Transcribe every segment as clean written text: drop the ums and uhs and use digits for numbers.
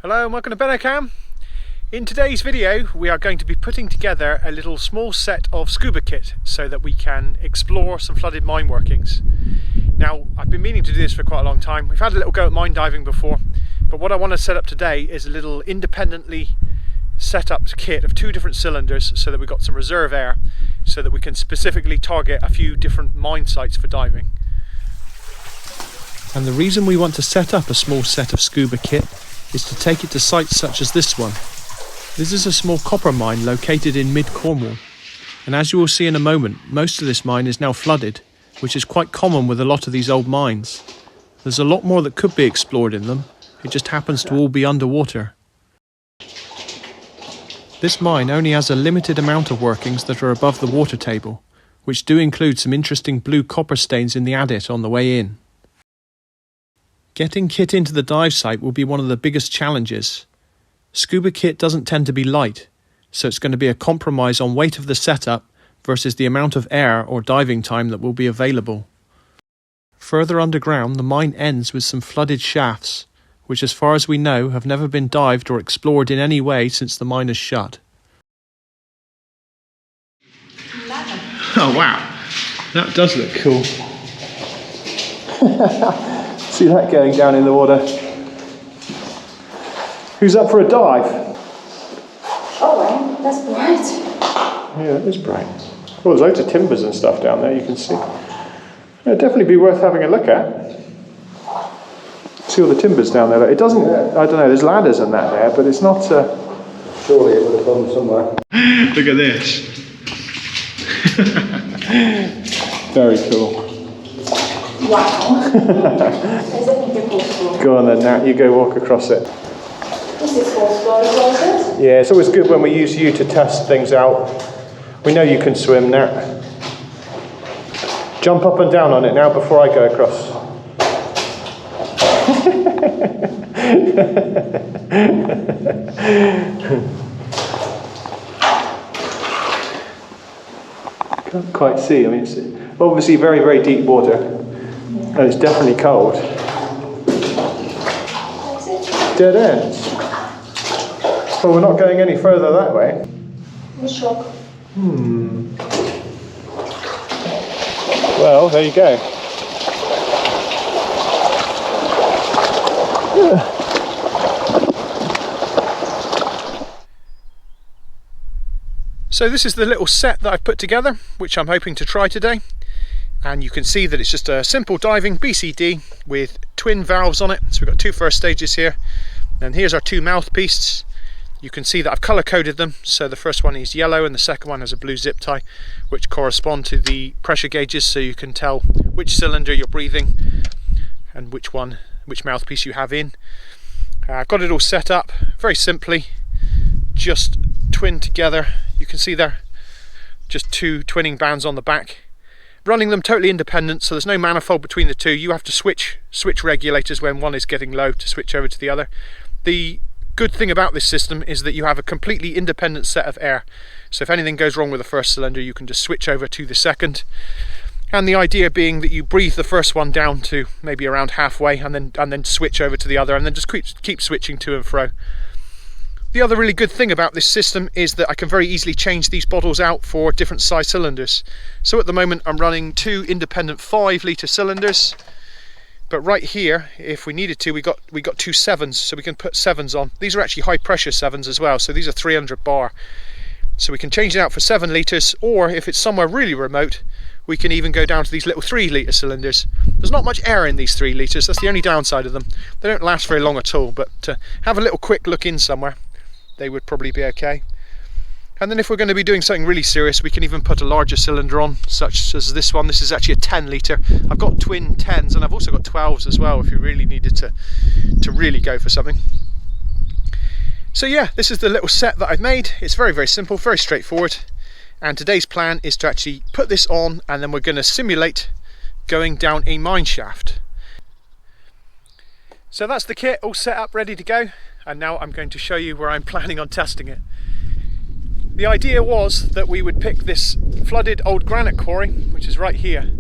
Hello and welcome to Benocam. In today's video we are going to be putting together a little small set of scuba kit so that we can explore some flooded mine workings. Now I've been meaning to do this for quite a long time. We've had a little go at mine diving before, but what I want to set up today is a little independently set up kit of 2 different cylinders so that we've got some reserve air so that we can specifically target a few different mine sites for diving. And the reason we want to set up a small set of scuba kit is to take it to sites such as this one. This is a small copper mine located in mid-Cornwall, and as you will see in a moment, most of this mine is now flooded, which is quite common with a lot of these old mines. There's a lot more that could be explored in them, it just happens to all be underwater. This mine only has a limited amount of workings that are above the water table, which do include some interesting blue copper stains in the adit on the way in. Getting kit into the dive site will be one of the biggest challenges. Scuba kit doesn't tend to be light, so it's going to be a compromise on weight of the setup versus the amount of air or diving time that will be available. Further underground, the mine ends with some flooded shafts, which as far as we know have never been dived or explored in any way since the mine is shut. Oh wow, that does look cool. See that going down in the water. Who's up for a dive? Oh wow, that's bright. Yeah, it is bright. Well, there's loads of timbers and stuff down there, you can see. It'd definitely be worth having a look at. See all the timbers down there. It doesn't, I don't know, there's ladders and that there, but it's not... Surely it would have gone somewhere. Look at this. Very cool. Wow. Is it difficult? Go on then, Nat, you go walk across it. Is this horse floor as well? Yeah, it's always good when we use you to test things out. We know you can swim, Nat. Jump up and down on it now before I go across. Can't quite see, I mean it's obviously very, very deep water and it's definitely cold. Dead ends. Well, we're not going any further that way. I'm shocked. Well, there you go. So this is the little set that I've put together, which I'm hoping to try today. And you can see that it's just a simple diving BCD with twin valves on it. So we've got 2 first stages here. And here's our 2 mouthpieces. You can see that I've colour coded them. So the first one is yellow and the second one has a blue zip tie, which correspond to the pressure gauges, so you can tell which cylinder you're breathing and which mouthpiece you have in. I've got it all set up very simply, just twinned together. You can see there, just 2 twinning bands on the back. Running them totally independent, so there's no manifold between the 2. You have to switch regulators when one is getting low to switch over to the other. The good thing about this system is that you have a completely independent set of air. So if anything goes wrong with the first cylinder, you can just switch over to the second. And the idea being that you breathe the first one down to maybe around halfway and then switch over to the other and then just keep switching to and fro. The other really good thing about this system is that I can very easily change these bottles out for different size cylinders. So at the moment I'm running 2 independent 5-litre cylinders, but right here, if we needed to, we got 2 7s, so we can put 7s on. These are actually high pressure 7s as well, so these are 300 bar. So we can change it out for 7 litres, or if it's somewhere really remote, we can even go down to these little 3-litre cylinders. There's not much air in these 3 litres, that's the only downside of them. They don't last very long at all, but to have a little quick look in somewhere, they would probably be okay. And then if we're going to be doing something really serious, we can even put a larger cylinder on, such as this one. This is actually a 10-litre. I've got twin 10s and I've also got 12s as well if you really needed to really go for something. So yeah, this is the little set that I've made. It's very, very simple, very straightforward. And today's plan is to actually put this on and then we're going to simulate going down a mine shaft. So that's the kit all set up, ready to go. And now I'm going to show you where I'm planning on testing it. The idea was that we would pick this flooded old granite quarry, which is right here,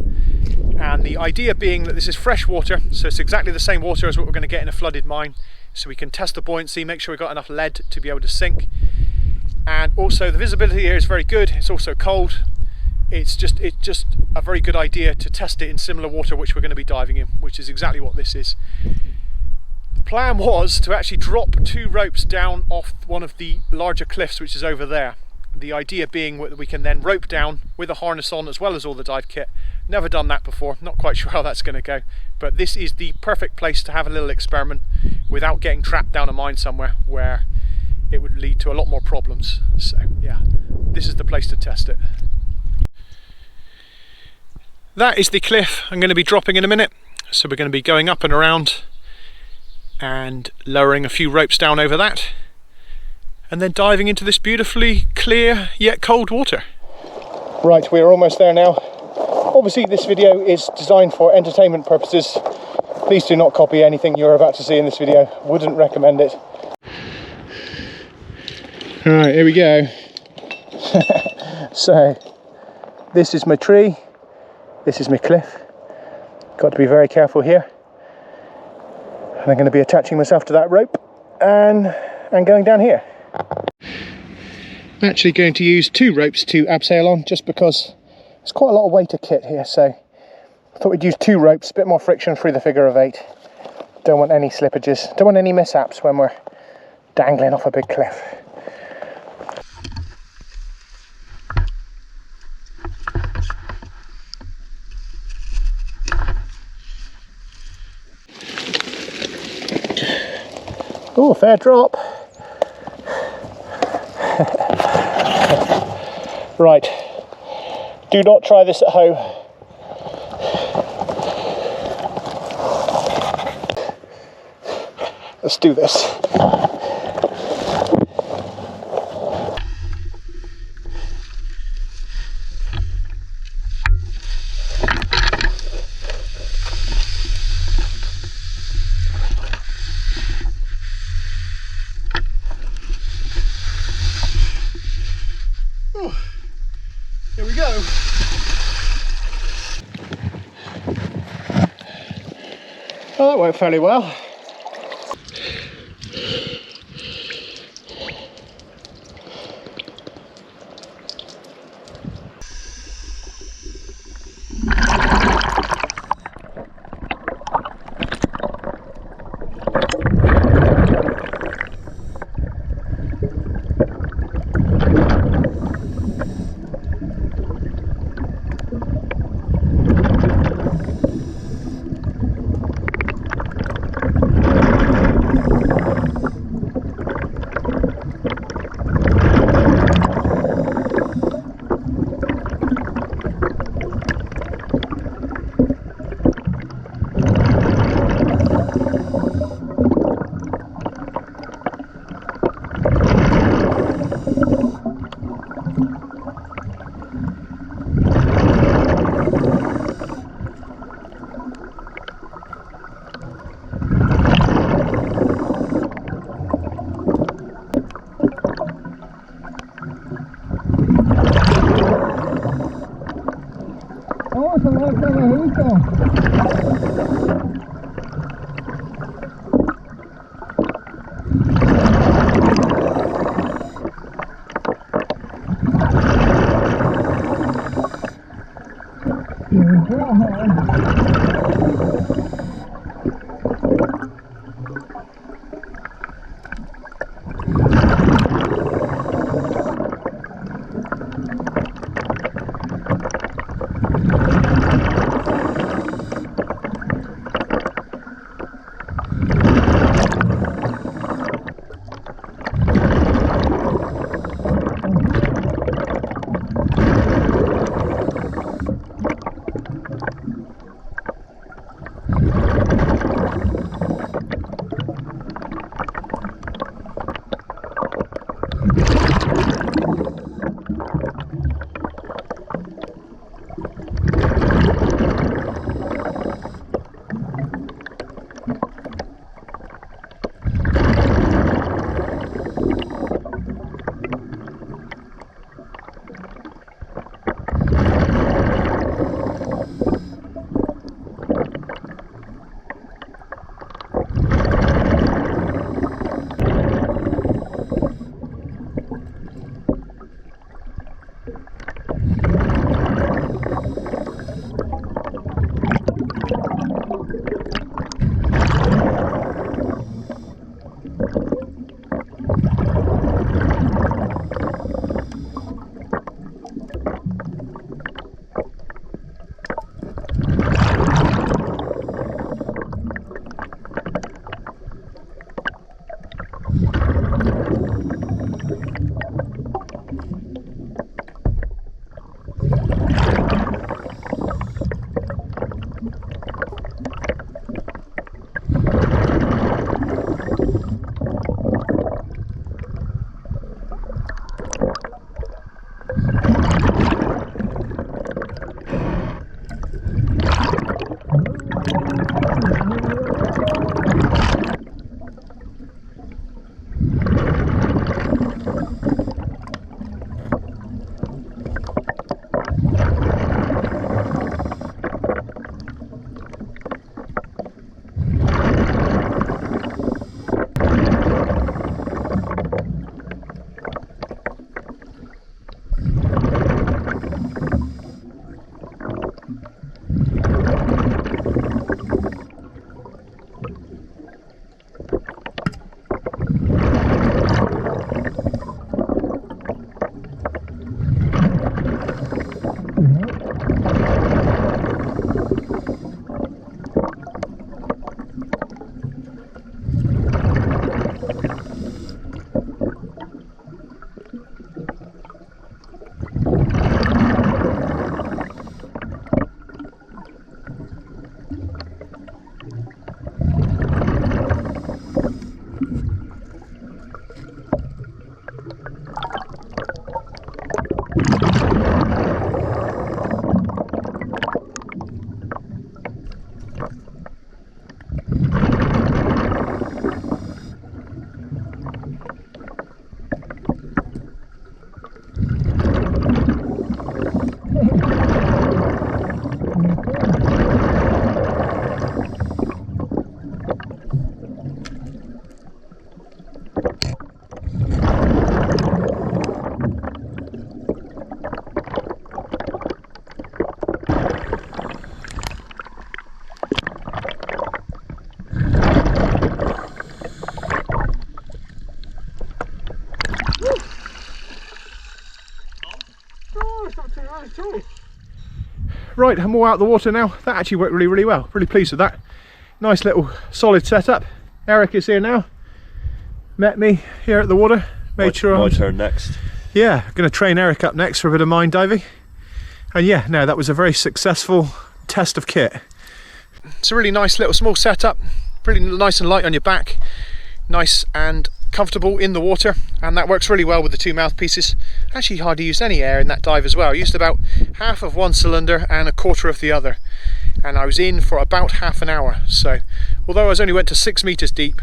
and the idea being that this is fresh water, so it's exactly the same water as what we're going to get in a flooded mine, so we can test the buoyancy, make sure we've got enough lead to be able to sink. And also the visibility here is very good. It's also cold. It's just a very good idea to test it in similar water which we're going to be diving in, which is exactly what this is. The plan was to actually drop 2 ropes down off one of the larger cliffs which is over there. The idea being that we can then rope down with a harness on as well as all the dive kit. Never done that before, not quite sure how that's going to go, but this is the perfect place to have a little experiment without getting trapped down a mine somewhere where it would lead to a lot more problems. So yeah, this is the place to test it. That is the cliff I'm going to be dropping in a minute. So we're going to be going up and around and lowering a few ropes down over that, and then diving into this beautifully clear yet cold water. Right, we are almost there now. Obviously this video is designed for entertainment purposes. Please do not copy anything you're about to see in this video. Wouldn't recommend it. Alright, here we go. So, this is my tree. This is my cliff. Got to be very careful here. And I'm going to be attaching myself to that rope and going down here. I'm actually going to use 2 ropes to abseil on, just because there's quite a lot of weight of kit here, so I thought we'd use 2 ropes, a bit more friction through the figure of 8. Don't want any slippages, don't want any mishaps when we're dangling off a big cliff. Oh, fair drop. Right, do not try this at home. Let's do this. Here we go. Oh, that went fairly well. at all. Right, I'm all out of the water now. That actually worked really, really well. Really pleased with that. Nice little solid setup. Eric is here now. Met me here at the water. Made sure my turn next. Yeah, I'm going to train Eric up next for a bit of mine diving. And yeah, no, that was a very successful test of kit. It's a really nice little small setup. Really nice and light on your back. Nice and comfortable in the water, and that works really well with the two mouthpieces. Actually hardly used any air in that dive as well. I used about half of one cylinder and a quarter of the other, and I was in for about half an hour. So although I only went to 6 meters deep,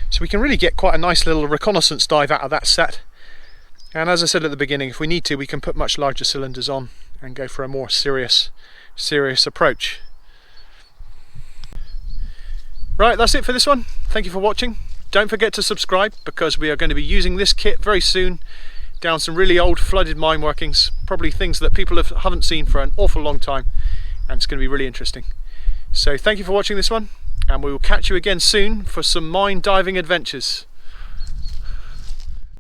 so we can really get quite a nice little reconnaissance dive out of that set. And as I said at the beginning, if we need to, we can put much larger cylinders on and go for a more serious approach. Right, that's it for this one. Thank you for watching. Don't forget to subscribe, because we are going to be using this kit very soon down some really old flooded mine workings, probably things that people haven't seen for an awful long time, and it's going to be really interesting. So thank you for watching this one, and we will catch you again soon for some mine diving adventures.